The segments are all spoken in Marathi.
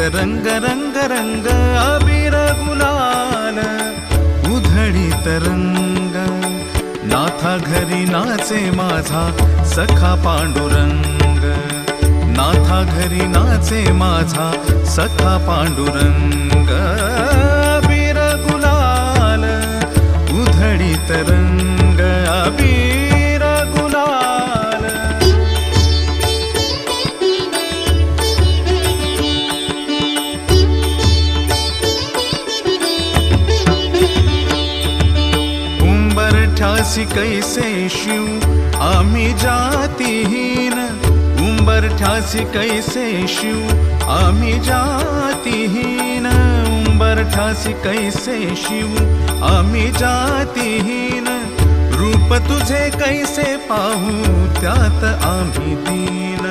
रंग रंग रंग अबीर गुलाल उधळीत रंग नाथा घरी नाचे माझा सखा पांडुरंग नाथा घरी नाचे माझा सखा पांडुरंग अबीर गुलाल उधळीत रंग अबीर गुलाल उंबरठ्यासी कैसे शिव आम्ही जातीहीन उंबरठ्यासी कैसे शिव आम्ही जातीहीन उंबरठ्यासी कैसे शिव आम्ही जातीहीन रूप तुझे कैसे पाहू त्यात आम्ही दीन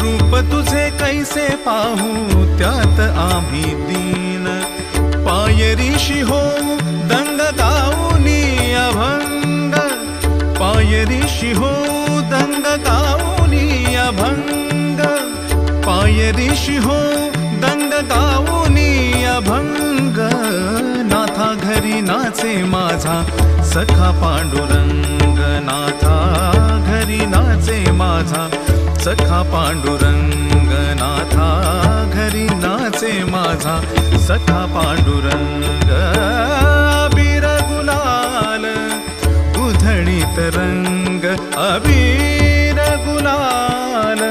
रूप तुझे कैसे पाहू त्यात आम्ही दीन पायरीशी होऊ दंग गाऊनी अभंग पायरीशी होऊ दंग गाऊनी अभंग पायरीशी होऊ दंग गाऊनी अभंग नाथा घरी नाचे माझा सखा पांडुरंग नाथा घरी नाचे माझा सखा पांडुरंग नाथा घरी नाचे माझा सखा पांडुरंग अबीर गुलाल उधळीत रंग अबीर गुलाल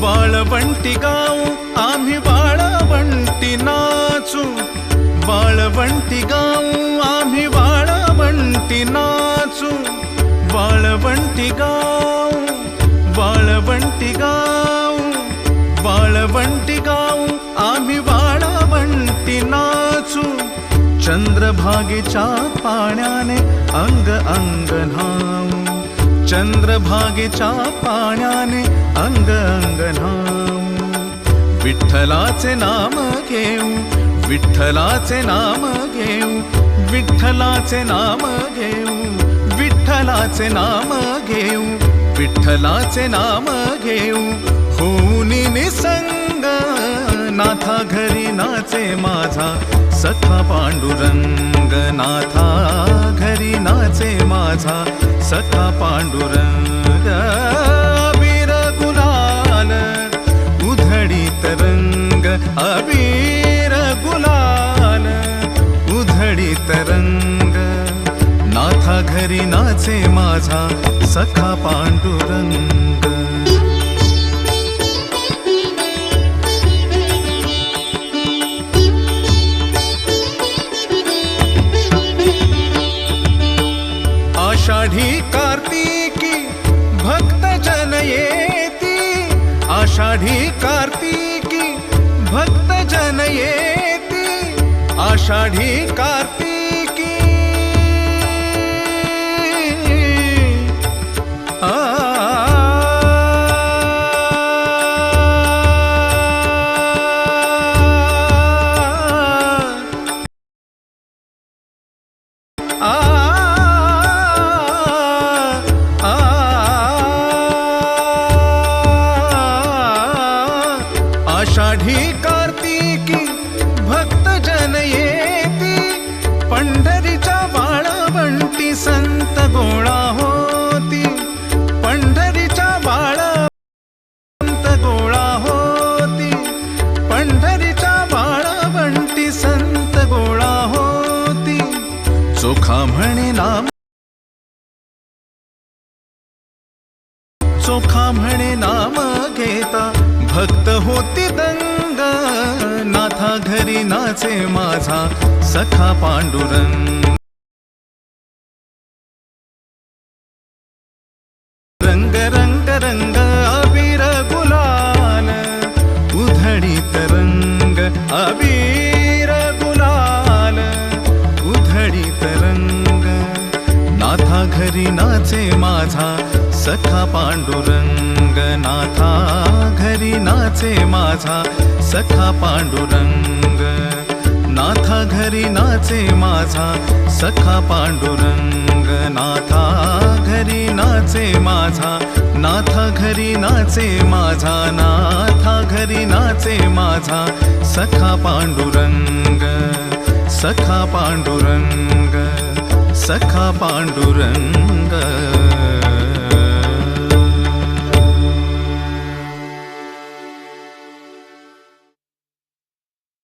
वाळवंटी गाऊ आम्ही वाळवंटी नाचू वाळवंटी गाऊ आम्ही वाळवंटी नाचू वाळवंटी गाऊ वाळवंटी गाऊ वाळवंटी गाऊ आम्ही वाळवंटी नाचू चंद्रभागेच्या पाण्याने अंग अंग न्हाऊ चंद्रभागेच्या पाण्याने अंग अंग न्हाऊ विठ्ठलाचे नाम घेऊ विठ्ठलाचे नाम घेऊ विठ्ठलाचे नाम घेऊ विठ्ठलाचे नाम घेऊ विठ्ठलाचे नाम घेऊ होऊनी निसंग नाथा घरी नाचे माझा सखा पांडुरंग नाथा घरी नाचे माझा सखा पांडुरंग अबीर गुलाल उधळीत रंग अबीर गुलाल उधळीत रंग नाथा घरी नाचे माझा सखा पांडुरंग आषाढी कार्तिकी भक्त जन येती आषाढी कार्तिकी भक्त जन येती आषाढी कार्तिकी आषाढी कार्तिकी भक्त जन येती पंढरीच्या वाळवंटी संत गोळा होती पंढरीच्या वाळवंत गोळा होती पंढरीच्या वाळवंटी संत गोळा होती चोखा म्हणे नाम चोखा म्हणे नाम घेता भक्त होती दंग नाथा घरी नाचे माझा सखा पांडुरंग रंग रंग रंग अबीर गुलाल उधळीत रंग अबीर गुलाल उधळीत रंग नाथा घरी नाचे माझा सखा पांडुरंग नाथा घरी नाचे माझा सखा पांडुरंग नाथा घरी घरी नाचे माझा सखा पांडुरंग, नाथा घरी नाचे माझा, नाथा घरी नाचे माझा, नाथा घरी नाचे माझा सखा पांडुरंग, सखा पांडुरंग, सखा पांडुरंग.